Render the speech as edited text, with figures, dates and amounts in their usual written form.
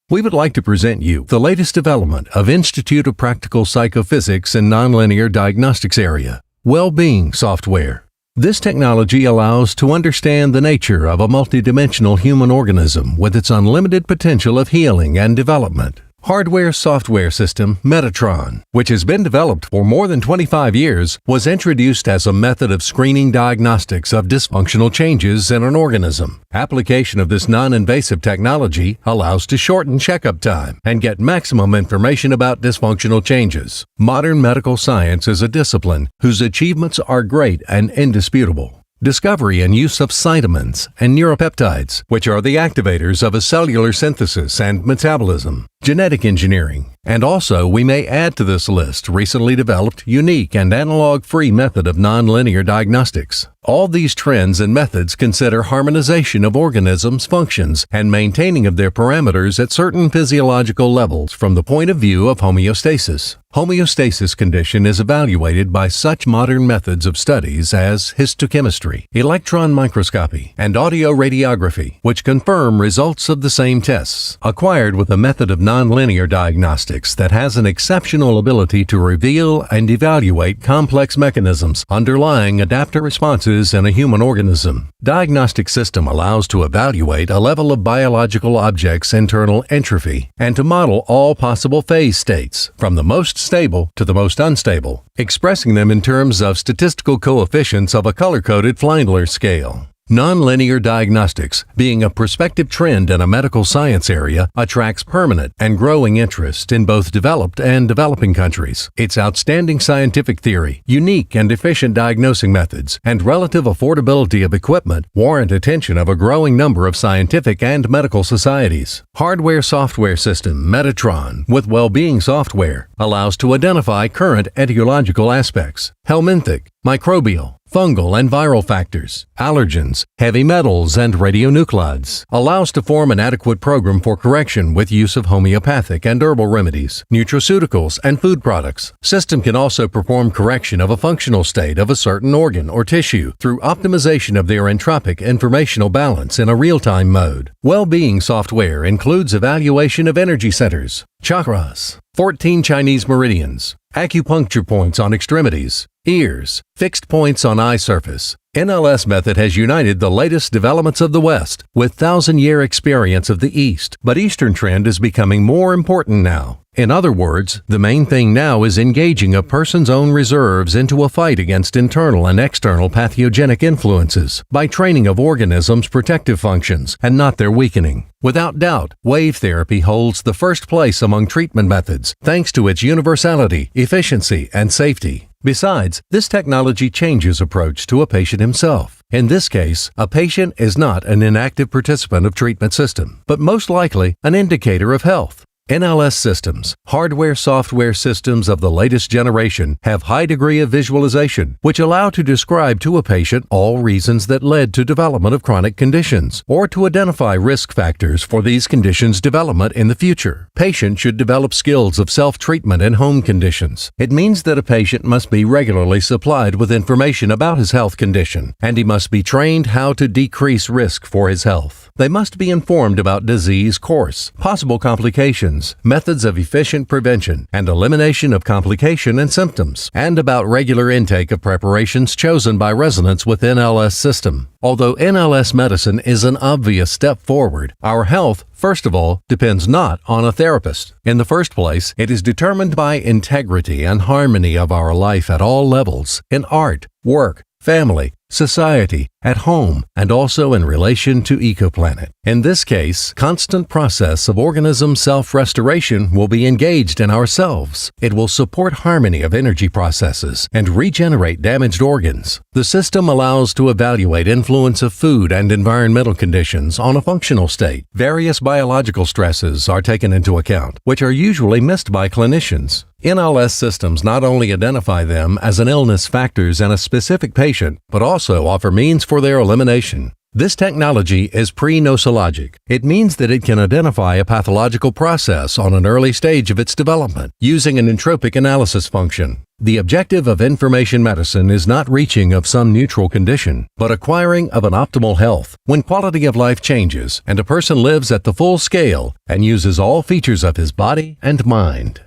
We would like to present you the latest development of Institute of Practical Psychophysics and Nonlinear Diagnostics area, well-being software. This technology allows to understand the nature of a multidimensional human organism with its unlimited potential of healing and development. Hardware-software system Metatron, which has been developed for more than 25 years, was introduced as a method of screening diagnostics of dysfunctional changes in an organism. Application of this non-invasive technology allows to shorten checkup time and get maximum information about dysfunctional changes. Modern medical science is a discipline whose achievements are great and indisputable. Discovery and use of cytamines and neuropeptides, which are the activators of a cellular synthesis and metabolism, genetic engineering, and also we may add to this list recently developed unique and analog-free method of nonlinear diagnostics. All these trends and methods consider harmonization of organisms' functions and maintaining of their parameters at certain physiological levels from the point of view of homeostasis. Homeostasis condition is evaluated by such modern methods of studies as histochemistry, electron microscopy, and audioradiography, which confirm results of the same tests, acquired with a method of nonlinear diagnostics that has an exceptional ability to reveal and evaluate complex mechanisms underlying adaptive responses in a human organism. Diagnostic system allows to evaluate a level of biological objects' internal entropy and to model all possible phase states, from the most stable to the most unstable, expressing them in terms of statistical coefficients of a color-coded Flindler scale. Nonlinear diagnostics, being a prospective trend in a medical science area, attracts permanent and growing interest in both developed and developing countries. Its outstanding scientific theory, unique and efficient diagnosing methods, and relative affordability of equipment warrant attention of a growing number of scientific and medical societies. Hardware-software system Metatron with well-being software allows to identify current etiological aspects, helminthic, microbial, fungal and viral factors, allergens, heavy metals, and radionuclides, allows to form an adequate program for correction with use of homeopathic and herbal remedies, nutraceuticals, and food products. System can also perform correction of a functional state of a certain organ or tissue through optimization of their entropic informational balance in a real-time mode. Well-being software includes evaluation of energy centers, chakras, 14 Chinese meridians, acupuncture points on extremities, ears, fixed points on eye surface. NLS method has united the latest developments of the West with thousand-year experience of the East, but Eastern trend is becoming more important now. In other words, the main thing now is engaging a person's own reserves into a fight against internal and external pathogenic influences by training of organisms' protective functions and not their weakening. Without doubt, wave therapy holds the first place among treatment methods thanks to its universality, efficiency, and safety. Besides, this technology changes approach to a patient himself. In this case, a patient is not an inactive participant of treatment system, but most likely an indicator of health. NLS systems, hardware-software systems of the latest generation, have high degree of visualization, which allow to describe to a patient all reasons that led to development of chronic conditions, or to identify risk factors for these conditions' development in the future. Patient should develop skills of self-treatment in home conditions. It means that a patient must be regularly supplied with information about his health condition, and he must be trained how to decrease risk for his health. They must be informed about disease course, possible complications, methods of efficient prevention and elimination of complication and symptoms, and about regular intake of preparations chosen by residents with NLS system. Although NLS medicine is an obvious step forward, our health, first of all, depends not on a therapist. In the first place, it is determined by integrity and harmony of our life at all levels, in art, work, family, society, at home, and also in relation to ecoplanet. In this case, constant process of organism self-restoration will be engaged in ourselves. It will support harmony of energy processes and regenerate damaged organs. The system allows to evaluate influence of food and environmental conditions on a functional state. Various biological stresses are taken into account, which are usually missed by clinicians. NLS systems not only identify them as an illness factors in a specific patient, but also offer means for their elimination. This technology is pre-nosologic. It means that it can identify a pathological process on an early stage of its development using an entropic analysis function. The objective of information medicine is not reaching of some neutral condition, but acquiring of an optimal health when quality of life changes and a person lives at the full scale and uses all features of his body and mind.